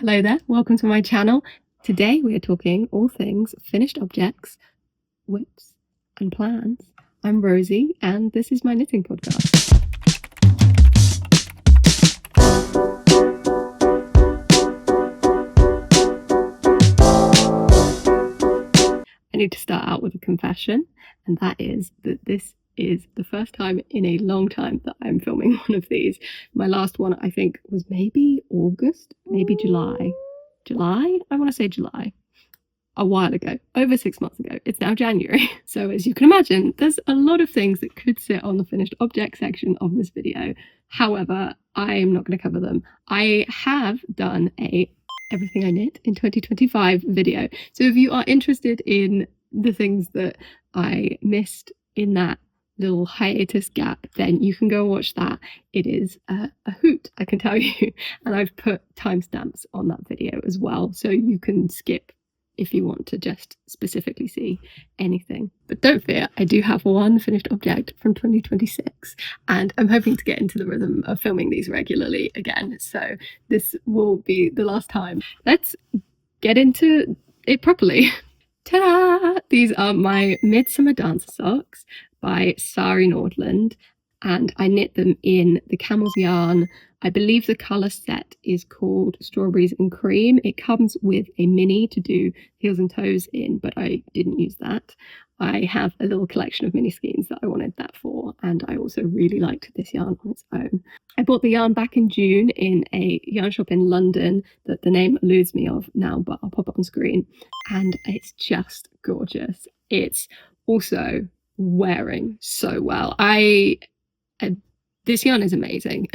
Hello there, welcome to my channel. Today we are talking all things finished objects, whips and plans. I'm Rosie and this is my knitting podcast. I need to start out with a confession, and that is that this is the first time in a long time that I'm filming one of these. My last one I think was maybe August, maybe July. I want to say July. A while ago, over 6 months ago. It's now January. So as you can imagine, there's a lot of things that could sit on the finished object section of this video. However, I'm not going to cover them. I have done a Everything I Knit in 2025 video. So if you are interested in the things that I missed in that little hiatus gap, then you can go watch that. It is a hoot, I can tell you. And I've put timestamps on that video as well, so you can skip if you want to just specifically see anything. But don't fear, I do have one finished object from 2026 and I'm hoping to get into the rhythm of filming these regularly again, so this will be the last time. Let's get into it properly. Ta-da! These are my Midsummer dancer socks by Sari Nordlund, and I knit them in the camel's yarn. I believe the colour set is called Strawberries and Cream. It comes with a mini to do heels and toes in, but I didn't use that. I have a little collection of mini skeins that I wanted that for, and I also really liked this yarn on its own. I bought the yarn back in June in a yarn shop in London that the name eludes me of now, but I'll pop it on screen, and it's just gorgeous. It's also wearing so well. This yarn is amazing.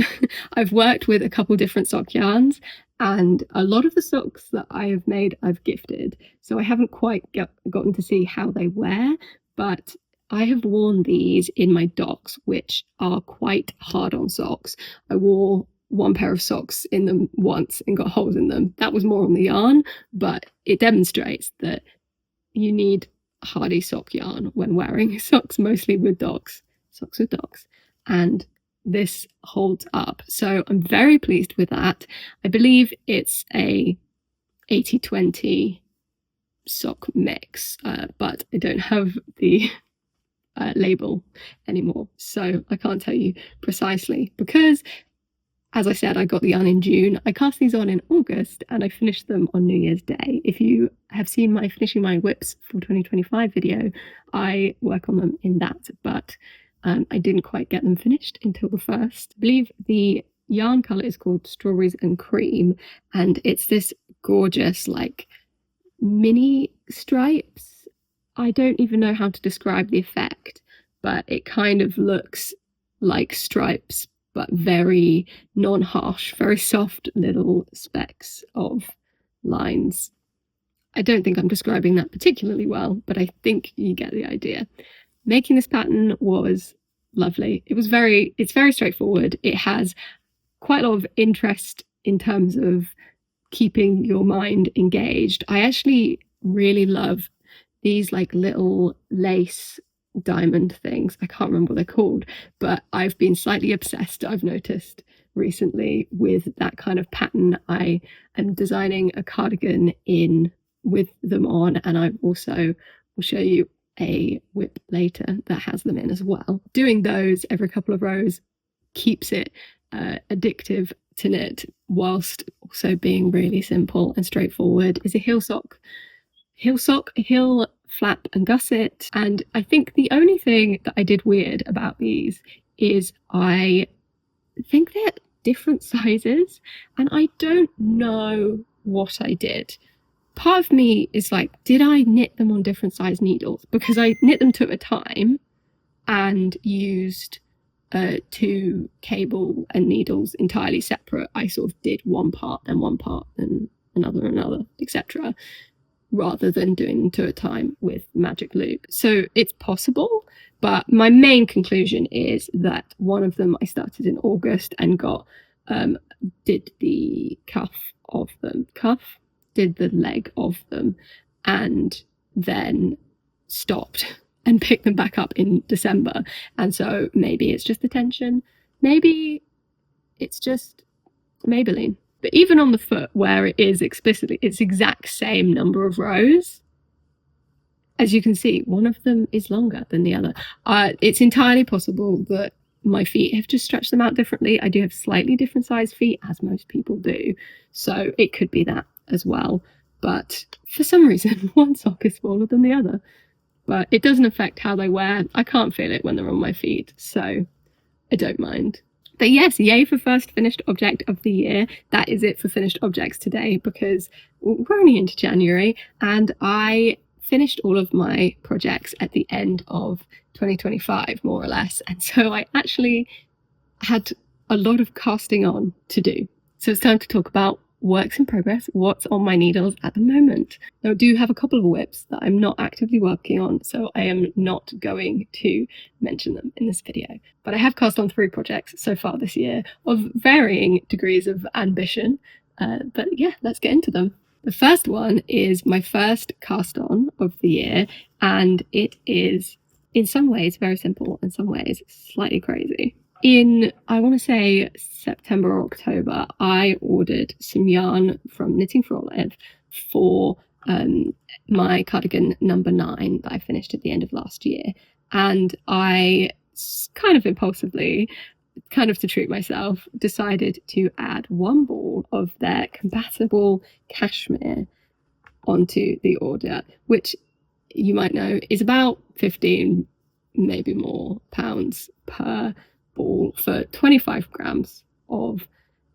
I've worked with a couple different sock yarns, and a lot of the socks that I have made I've gifted, so I haven't quite gotten to see how they wear, but I have worn these in my docks, which are quite hard on socks. I wore one pair of socks in them once and got holes in them. That was more on the yarn, but it demonstrates that you need hardy sock yarn when wearing socks, mostly with docks. Socks with docks. And this holds up, so I'm very pleased with that. I believe it's a 80-20 sock mix, but I don't have the label anymore, so I can't tell you precisely because, as I said, I got the yarn in June. I cast these on in August and I finished them on New Year's Day. If you have seen my finishing my whips for 2025 video, I work on them in that, but I didn't quite get them finished until the 1st. I believe the yarn colour is called Strawberries and Cream, and it's this gorgeous like mini stripes. I don't even know how to describe the effect, but it kind of looks like stripes, but very non-harsh, very soft little specks of lines. I don't think I'm describing that particularly well, but I think you get the idea. Making this pattern was lovely. It's very straightforward. It has quite a lot of interest in terms of keeping your mind engaged. I actually really love these like little lace diamond things. I can't remember what they're called, but I've been slightly obsessed, I've noticed recently, with that kind of pattern. I am designing a cardigan in with them on, and I also will show you a whip later that has them in as well. Doing those every couple of rows keeps it addictive to knit, whilst also being really simple and straightforward. Is a heel flap and gusset. And I think the only thing that I did weird about these is I think they're different sizes, and I don't know what I did. Part of me is like, did I knit them on different size needles? Because I knit them two at a time and used 2 cable and needles entirely separate. I sort of did one part, then another, etc., rather than doing them two at a time with magic loop. So it's possible, but my main conclusion is that one of them I started in August and did the did the leg of them, and then stopped and picked them back up in December. And so maybe it's just the tension, maybe it's just Maybelline. But even on the foot where it is explicitly its exact same number of rows, as you can see, one of them is longer than the other. It's entirely possible that my feet have just stretched them out differently. I do have slightly different size feet, as most people do. So it could be that as well. But for some reason, one sock is smaller than the other. But it doesn't affect how they wear. I can't feel it when they're on my feet, so I don't mind. But yes, yay for first finished object of the year. That is it for finished objects today, because we're only into January, and I finished all of my projects at the end of 2025, more or less. And so I actually had a lot of casting on to do. So it's time to talk about works in progress, what's on my needles at the moment. Now, I do have a couple of whips that I'm not actively working on, so I am not going to mention them in this video. But I have cast on 3 projects so far this year of varying degrees of ambition. But yeah, let's get into them. The first one is my first cast on of the year, and it is in some ways very simple, in some ways slightly crazy. In, I want to say, September or October, I ordered some yarn from Knitting for Olive for my cardigan number 9 that I finished at the end of last year. And I kind of impulsively, kind of to treat myself, decided to add 1 ball of their compatible cashmere onto the order, which you might know is about 15, maybe more, pounds per ball for 25 grams of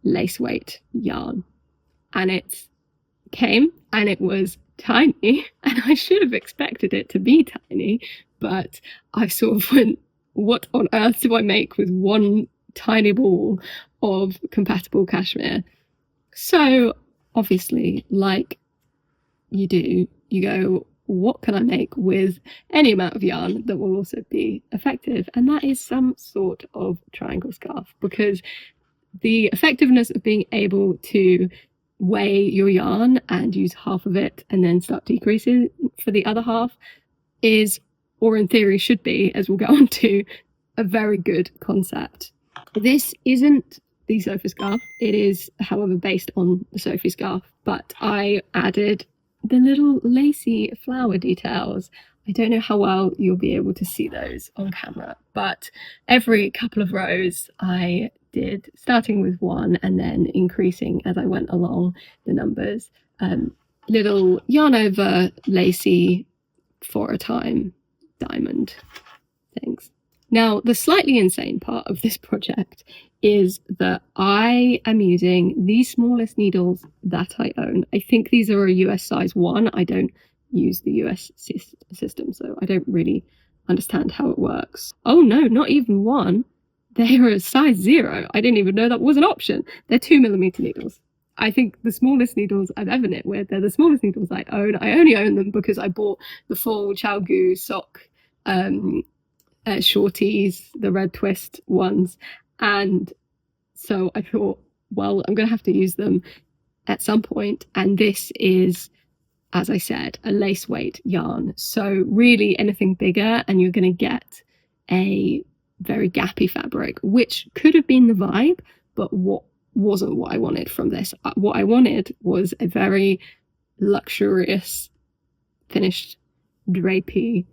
lace weight yarn. And it came and it was tiny, and I should have expected it to be tiny, but I sort of went, what on earth do I make with 1 tiny ball of compatible cashmere? So obviously, like you do, you go, what can I make with any amount of yarn that will also be effective? And that is some sort of triangle scarf, because the effectiveness of being able to weigh your yarn and use half of it and then start decreasing for the other half is, or in theory should be, as we'll go on to, a very good concept. This isn't the Sophie scarf. It is, however, based on the Sophie scarf, but I added the little Lacey flower details. I don't know how well you'll be able to see those on camera, but every couple of rows I did, starting with 1 and then increasing as I went along the numbers, little yarn over Lacey for a time diamond things. Now, the slightly insane part of this project is that I am using the smallest needles that I own. I think these are a US size 1. I don't use the US system, so I don't really understand how it works. Oh no, not even 1. They're a size 0. I didn't even know that was an option. They're 2mm needles. I think the smallest needles I've ever knit with, they're the smallest needles I own. I only own them because I bought the full Chalgu sock shorties, the red twist ones, and so I thought, well, I'm going to have to use them at some point. And this is, as I said, a lace weight yarn, so really anything bigger and you're going to get a very gappy fabric, which could have been the vibe, but what wasn't what I wanted from this. What I wanted was a very luxurious finished drapey,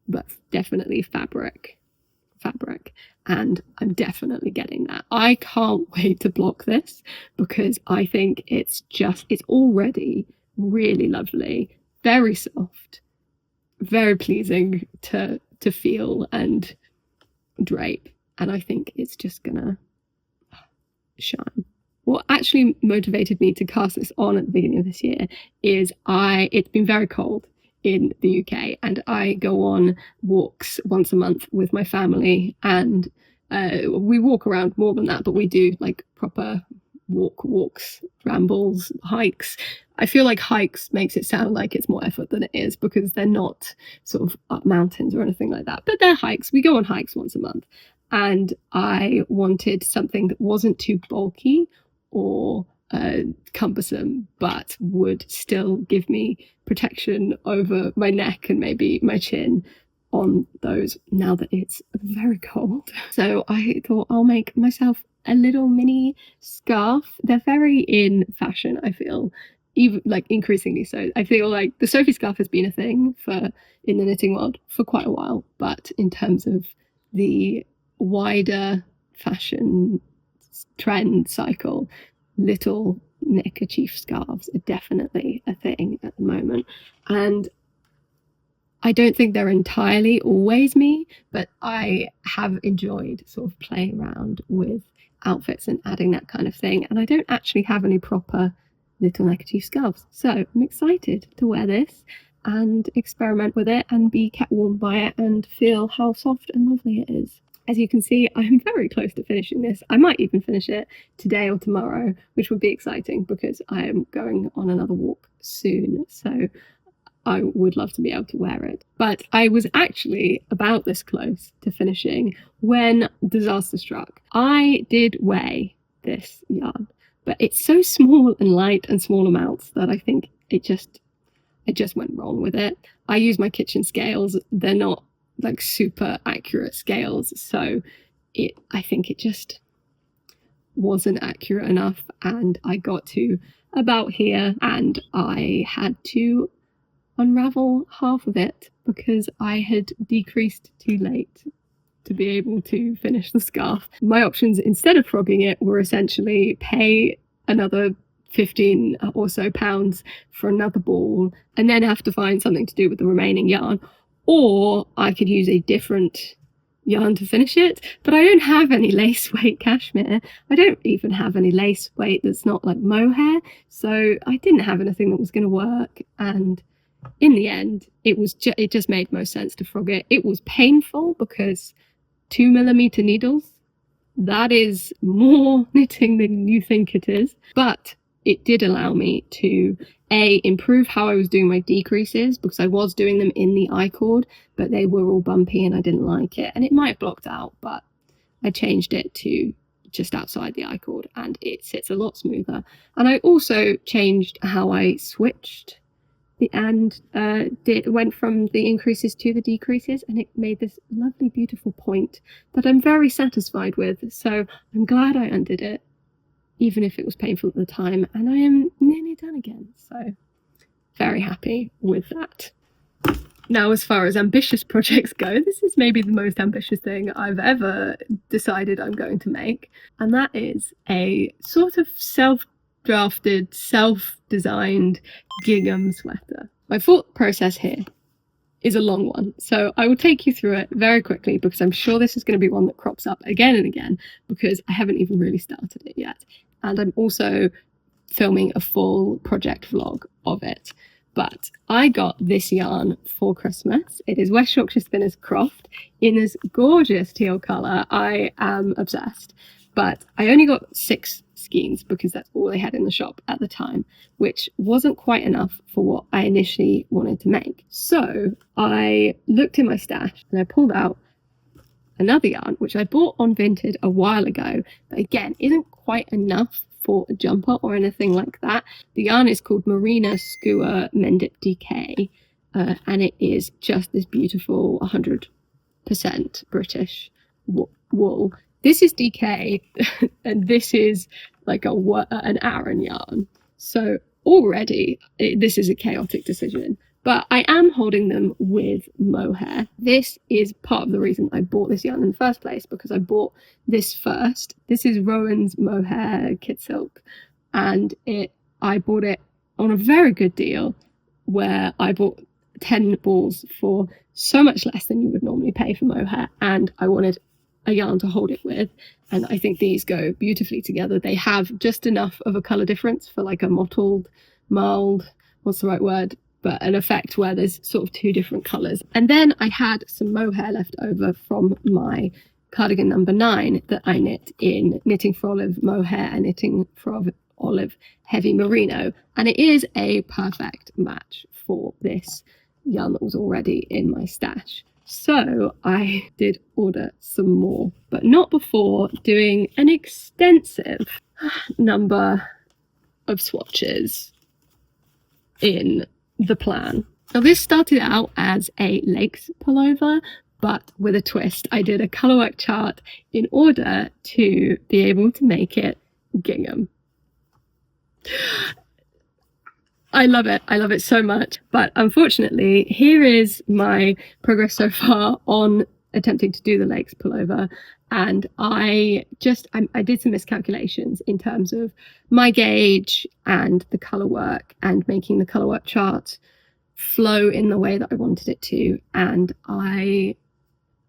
but definitely fabric, and I'm definitely getting that. I can't wait to block this, because I think it's already really lovely, very soft, very pleasing to feel and drape, and I think it's just gonna shine. What actually motivated me to cast this on at the beginning of this year is it's been very cold in the UK, and I go on walks once a month with my family, and we walk around more than that, but we do like proper walks, rambles, hikes. I feel like hikes makes it sound like it's more effort than it is, because they're not sort of up mountains or anything like that, but they're hikes. We go on hikes once a month, and I wanted something that wasn't too bulky or cumbersome, but would still give me protection over my neck and maybe my chin on those, now that it's very cold. So I thought I'll make myself a little mini scarf. They're very in fashion, I feel, even like increasingly so. I feel like the Sophie scarf has been a thing for in the knitting world for quite a while, but in terms of the wider fashion trend cycle, little neckerchief scarves are definitely a thing at the moment. And I don't think they're entirely always me, but I have enjoyed sort of playing around with outfits and adding that kind of thing. And I don't actually have any proper little neckerchief scarves. So I'm excited to wear this and experiment with it and be kept warm by it and feel how soft and lovely it is. As you can see, I'm very close to finishing this. I might even finish it today or tomorrow, which would be exciting because I am going on another walk soon. So I would love to be able to wear it. But I was actually about this close to finishing when disaster struck. I did weigh this yarn, but it's so small and light and small amounts that I think it just went wrong with it. I use my kitchen scales. They're not like super accurate scales, so I think it just wasn't accurate enough, and I got to about here and I had to unravel half of it because I had decreased too late to be able to finish the scarf. My options instead of frogging it were essentially pay another 15 or so pounds for another ball and then have to find something to do with the remaining yarn, or I could use a different yarn to finish it. But I don't have any lace weight cashmere. I don't even have any lace weight that's not like mohair, so I didn't have anything that was going to work. And in the end, it just made most sense to frog it. It was painful because 2mm needles, that is more knitting than you think it is, but it did allow me to improve how I was doing my decreases, because I was doing them in the I cord, but they were all bumpy and I didn't like it, and it might have blocked out, but I changed it to just outside the I cord and it sits a lot smoother. And I also changed how I switched and went from the increases to the decreases, and it made this lovely beautiful point that I'm very satisfied with. So I'm glad I undid it, even if it was painful at the time, and I am nearly done again, so very happy with that. Now, as far as ambitious projects go, this is maybe the most ambitious thing I've ever decided I'm going to make, and that is a sort of self-drafted, self-designed gingham sweater. My thought process here is a long one, so I will take you through it very quickly because I'm sure this is going to be one that crops up again and again because I haven't even really started it yet, and I'm also filming a full project vlog of it. But I got this yarn for Christmas. It is West Yorkshire Spinners Croft in this gorgeous teal colour. I am obsessed. But I only got 6 skeins because that's all they had in the shop at the time, which wasn't quite enough for what I initially wanted to make. So I looked in my stash and I pulled out another yarn, which I bought on Vinted a while ago, but again, isn't quite enough for a jumper or anything like that. The yarn is called Marina Skua Mendip DK, and it is just this beautiful 100% British wool. This is DK, and this is like an Aran yarn. So already this is a chaotic decision, but I am holding them with mohair. This is part of the reason I bought this yarn in the first place, because I bought this first. This is Rowan's mohair kit silk, and I bought it on a very good deal where I bought 10 balls for so much less than you would normally pay for mohair, and I wanted a yarn to hold it with, and I think these go beautifully together. They have just enough of a colour difference for like a mild, what's the right word, but an effect where there's sort of 2 different colours. And then I had some mohair left over from my cardigan number 9 that I knit in Knitting for Olive mohair and Knitting for Olive heavy merino, and it is a perfect match for this yarn that was already in my stash. So I did order some more, but not before doing an extensive number of swatches in the plan. Now, this started out as a legs pullover, but with a twist. I did a colourwork chart in order to be able to make it gingham. I love it. I love it so much. But unfortunately, here is my progress so far on attempting to do the Lakes pullover. And I did some miscalculations in terms of my gauge and the colour work and making the colour work chart flow in the way that I wanted it to. And I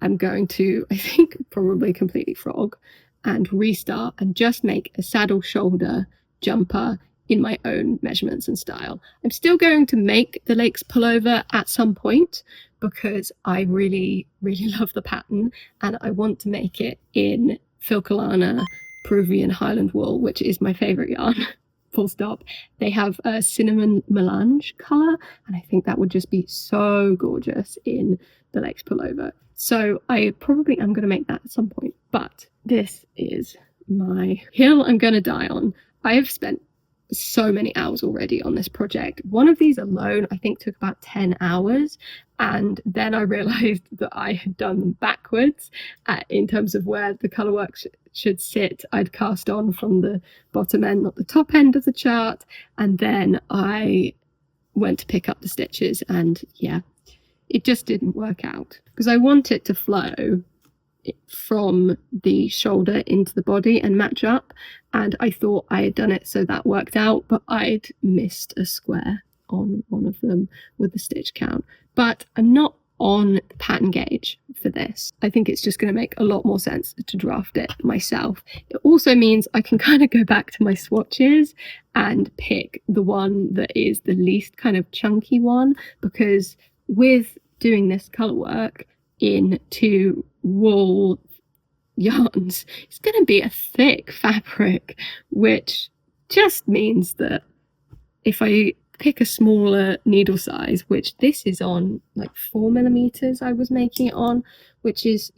am going to, I think, probably completely frog and restart and just make a saddle shoulder jumper in my own measurements and style. I'm still going to make the Lakes pullover at some point because I really, really love the pattern and I want to make it in Filcolana Peruvian Highland wool, which is my favourite yarn, full stop. They have a cinnamon melange colour and I think that would just be so gorgeous in the Lakes pullover. So I probably am going to make that at some point, but this is my hill I'm going to die on. I have spent so many hours already on this project. One of these alone I think took about 10 hours, and then I realized that I had done them backwards in terms of where the color work should sit. I'd cast on from the bottom end, not the top end of the chart, and then I went to pick up the stitches, and yeah, it just didn't work out because I want it to flow from the shoulder into the body and match up, and I thought I had done it so that worked out, but I'd missed a square on one of them with the stitch count. But I'm not on the pattern gauge for this. I think it's just going to make a lot more sense to draft it myself. It also means I can kind of go back to my swatches and pick the one that is the least kind of chunky one, because with doing this colour work into wool yarns, it's going to be a thick fabric, which just means that if I pick a smaller needle size, which this is on like 4mm I was making it on, which is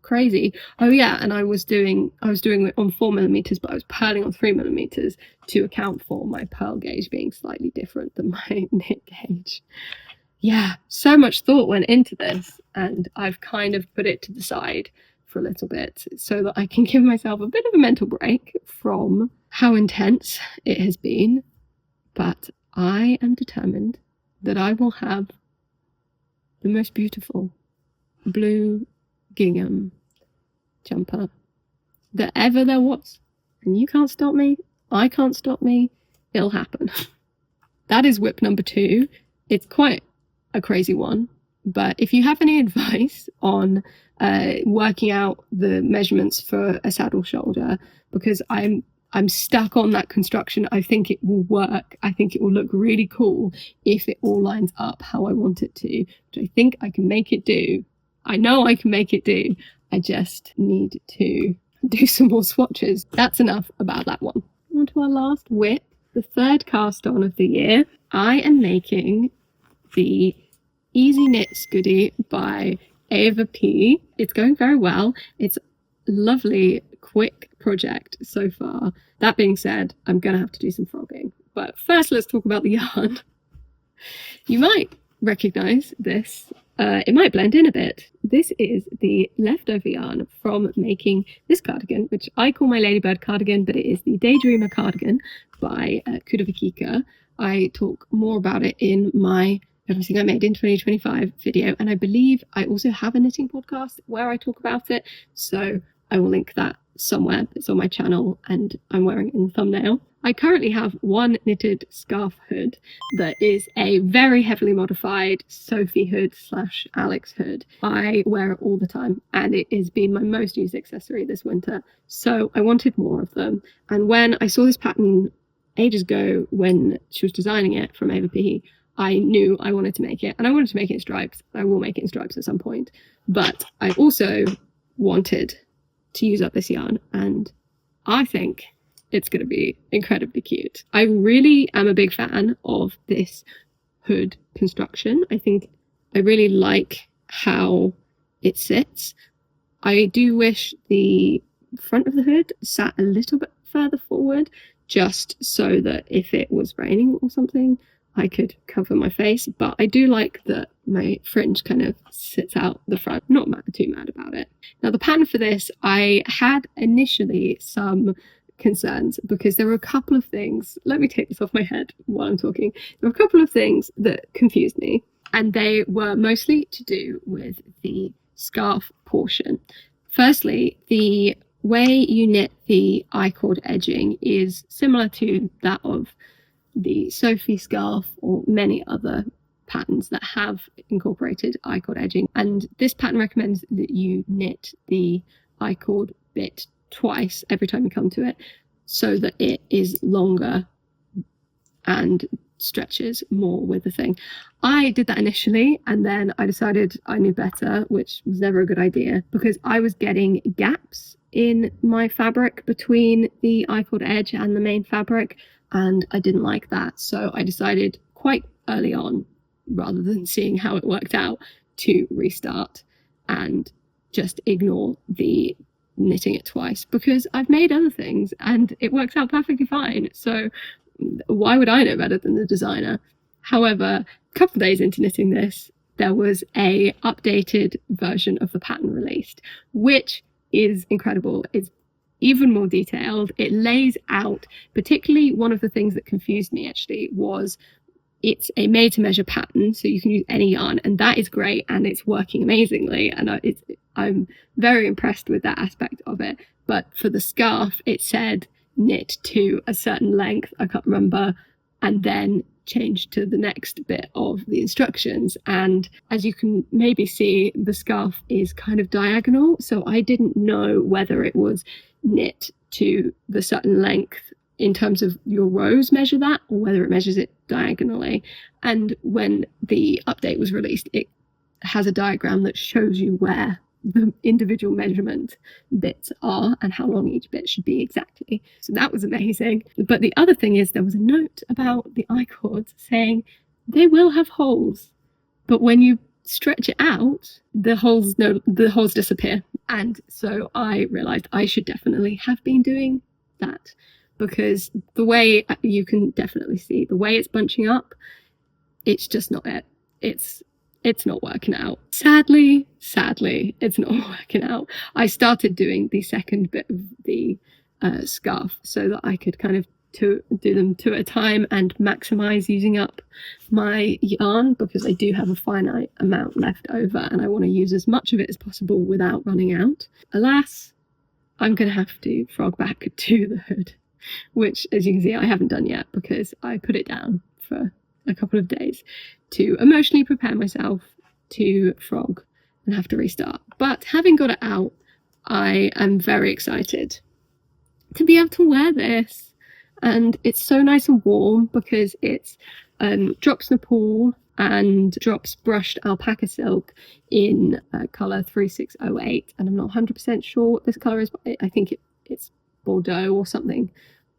crazy. Oh yeah, and I was doing it on 4mm, but I was purling on 3mm to account for my purl gauge being slightly different than my knit gauge. Yeah, so much thought went into this, and I've kind of put it to the side for a little bit so that I can give myself a bit of a mental break from how intense it has been. But I am determined that I will have the most beautiful blue gingham jumper that ever there was. And you can't stop me. I can't stop me. It'll happen. That is whip number 2. It's quite a crazy one, but if you have any advice on working out the measurements for a saddle shoulder, because I'm stuck on that construction, I think it will work. I think it will look really cool if it all lines up how I want it to, which I think I can make it do. I know I can make it do. I just need to do some more swatches. That's enough about that one. On to our last whip, the third cast on of the year. I am making the Easy Knit Scoodie by Aver P. It's going very well. It's a lovely, quick project so far. That being said, I'm going to have to do some frogging. But first, let's talk about the yarn. You might recognise this. It might blend in a bit. This is the leftover yarn from making this cardigan, which I call my Ladybird cardigan, but it is the Daydreamer cardigan by Kudovikika. I talk more about it in my Everything I Made in 2025 video, and I believe I also have a knitting podcast where I talk about it, so I will link that somewhere. It's on my channel and I'm wearing it in the thumbnail. I currently have one knitted scarf hood that is a very heavily modified Sophie hood / Alex hood. I wear it all the time and it has been my most used accessory this winter, so I wanted more of them. And when I saw this pattern ages ago when she was designing it from Aver P, I knew I wanted to make it, and I wanted to make it in stripes. I will make it in stripes at some point, but I also wanted to use up this yarn, and I think it's going to be incredibly cute. I really am a big fan of this hood construction. I think I really like how it sits. I do wish the front of the hood sat a little bit further forward, just so that if it was raining or something, I could cover my face, but I do like that my fringe kind of sits out the front. Not too mad about it. Now the pattern for this, I had initially some concerns because there were a couple of things. Let me take this off my head while I'm talking. There were a couple of things that confused me, and they were mostly to do with the scarf portion. Firstly, the way you knit the I-cord edging is similar to that of the Sophie scarf or many other patterns that have incorporated I-cord edging, and this pattern recommends that you knit the I-cord bit twice every time you come to it so that it is longer and stretches more with the thing. I did that initially, and then I decided I knew better, which was never a good idea, because I was getting gaps in my fabric between the I-cord edge and the main fabric, and I didn't like that. So I decided quite early on, rather than seeing how it worked out, to restart and just ignore the knitting it twice, because I've made other things and it works out perfectly fine. So why would I know better than the designer? However, a couple of days into knitting this, there was a updated version of the pattern released, which is incredible. It's even more detailed. It lays out, particularly one of the things that confused me actually was it's a made to measure pattern, so you can use any yarn, and that is great and it's working amazingly, and I'm very impressed with that aspect of it. But for the scarf, it said knit to a certain length, I can't remember, and then change to the next bit of the instructions. And as you can maybe see, the scarf is kind of diagonal, so I didn't know whether it was knit to the certain length in terms of your rows measure that, or whether it measures it diagonally. And when the update was released, it has a diagram that shows you where the individual measurement bits are and how long each bit should be exactly. So that was amazing. But the other thing is there was a note about the I-cords saying they will have holes, but when you stretch it out, the holes disappear. And so I realized I should definitely have been doing that, because the way you can definitely see the way it's bunching up, it's just not it. It's not working out. Sadly, it's not working out. I started doing the second bit of the scarf so that I could kind of do them two at a time and maximize using up my yarn, because I do have a finite amount left over and I want to use as much of it as possible without running out. Alas, I'm going to have to frog back to the hood, which, as you can see, I haven't done yet because I put it down for a couple of days to emotionally prepare myself to frog and have to restart. But having got it out, I am very excited to be able to wear this. And it's so nice and warm because it's drops Nepal and drops brushed alpaca silk in colour 3608. And I'm not 100% sure what this colour is, but I think it's Bordeaux or something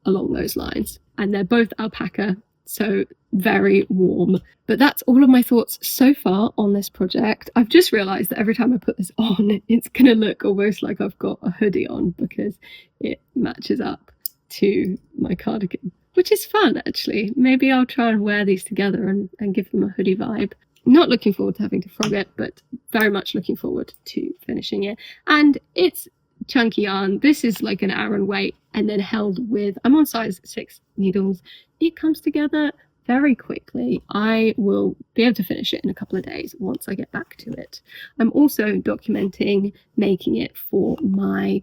along those lines. And they're both alpaca, so very warm. But that's all of my thoughts so far on this project. I've just realised that every time I put this on, it's going to look almost like I've got a hoodie on because it matches up to my cardigan, which is fun actually. Maybe I'll try and wear these together and give them a hoodie vibe. Not looking forward to having to frog it, but very much looking forward to finishing it. And it's chunky yarn. This is like an Aran weight and then held with, I'm on size 6 needles. It comes together very quickly. I will be able to finish it in a couple of days once I get back to it. I'm also documenting making it for my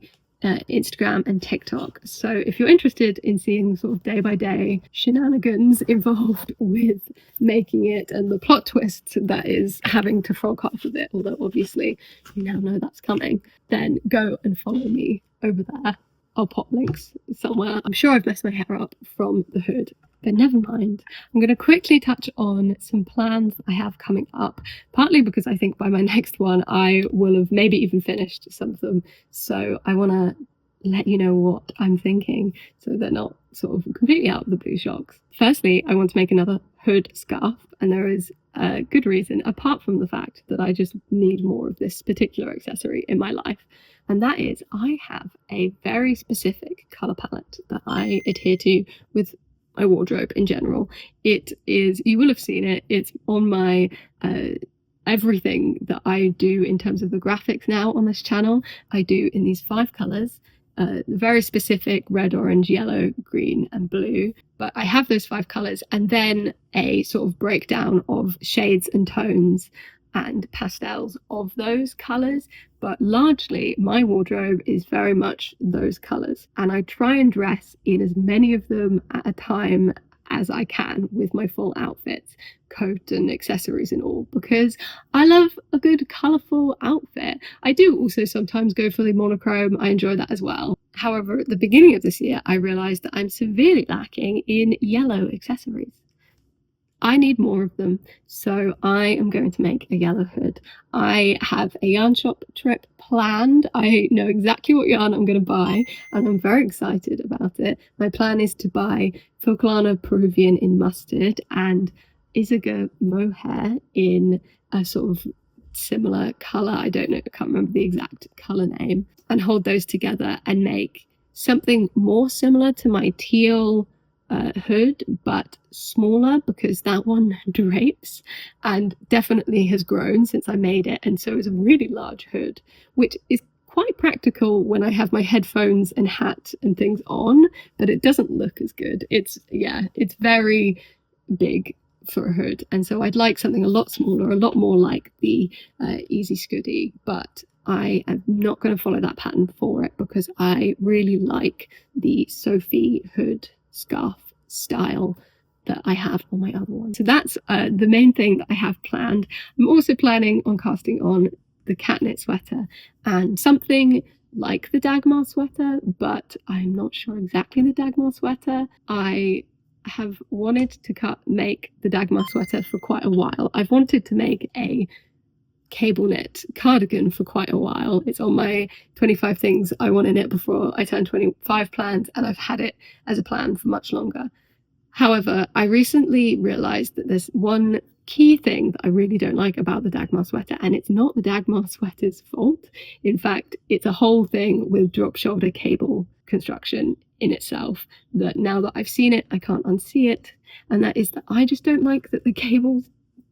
Instagram and TikTok. So if you're interested in seeing the sort of day-by-day shenanigans involved with making it and the plot twist that is having to frog half of it, although obviously you now know that's coming, then go and follow me over there. I'll pop links somewhere. I'm sure I've messed my hair up from the hood, but never mind. I'm going to quickly touch on some plans I have coming up, partly because I think by my next one I will have maybe even finished some of them. So I want to let you know what I'm thinking so they're not sort of completely out of the blue shocks. Firstly, I want to make another hood scarf, and there is a good reason, apart from the fact that I just need more of this particular accessory in my life. And that is, I have a very specific colour palette that I adhere to with my wardrobe in general. It is, you will have seen it, it's on my everything that I do in terms of the graphics now on this channel. I do in these 5 colours, very specific: red, orange, yellow, green and blue. But I have those 5 colours and then a sort of breakdown of shades and tones and pastels of those colours. But largely my wardrobe is very much those colours, and I try and dress in as many of them at a time as I can with my full outfits, coat and accessories and all, because I love a good colourful outfit. I do also sometimes go fully monochrome, I enjoy that as well. However, at the beginning of this year I realised that I'm severely lacking in yellow accessories. I need more of them, so I am going to make a yellow hood. I have a yarn shop trip planned. I know exactly what yarn I'm going to buy and I'm very excited about it. My plan is to buy Filcolana Peruvian in mustard and Isaga mohair in a sort of similar colour. I don't know, I can't remember the exact colour name, and hold those together and make something more similar to my teal hood but smaller, because that one drapes and definitely has grown since I made it, and so it's a really large hood, which is quite practical when I have my headphones and hat and things on, but it doesn't look as good. It's very big for a hood, and so I'd like something a lot smaller, a lot more like the Easy Scoodie, but I am not going to follow that pattern for it because I really like the Sophie hood scarf style that I have on my other one. So that's the main thing that I have planned. I'm also planning on casting on the PetiteKnit sweater and something like the Dagmar sweater, but I'm not sure exactly the Dagmar sweater. I have wanted to make the Dagmar sweater for quite a while. I've wanted to make a cable knit cardigan for quite a while. It's on my 25 things I want to knit before I turn 25 plans, and I've had it as a plan for much longer. However, I recently realised that there's one key thing that I really don't like about the Dagmar sweater, and it's not the Dagmar sweater's fault. In fact, it's a whole thing with drop shoulder cable construction in itself that now that I've seen it, I can't unsee it, and that is that I just don't like that the cables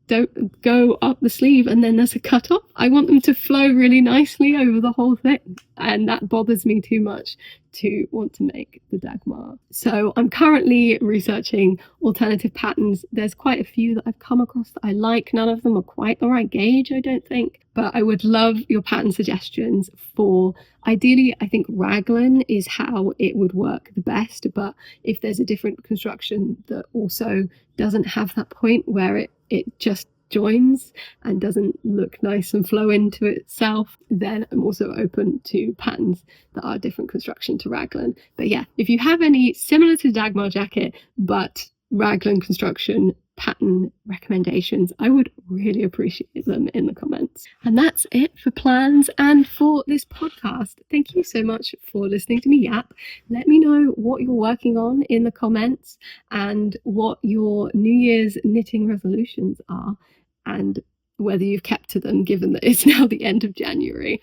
don't go up the sleeve and then there's a cut off. I want them to flow really nicely over the whole thing, and that bothers me too much to want to make the Dagmar. So I'm currently researching alternative patterns. There's quite a few that I've come across that I like. None of them are quite the right gauge, I don't think, but I would love your pattern suggestions for, ideally I think raglan is how it would work the best, but if there's a different construction that also doesn't have that point where it just joins and doesn't look nice and flow into itself, then I'm also open to patterns that are different construction to raglan. But yeah, if you have any similar to Dagmar jacket but raglan construction pattern recommendations, I would really appreciate them in the comments. And that's it for plans and for this podcast. Thank you so much for listening to me yap. Let me know what you're working on in the comments and what your New Year's knitting resolutions are, and whether you've kept to them given that it's now the end of January.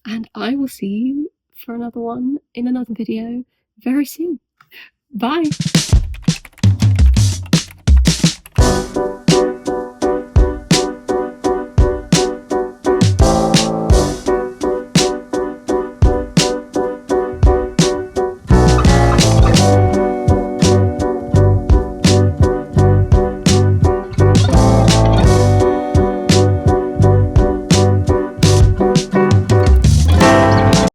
And I will see you for another one in another video very soon. Bye.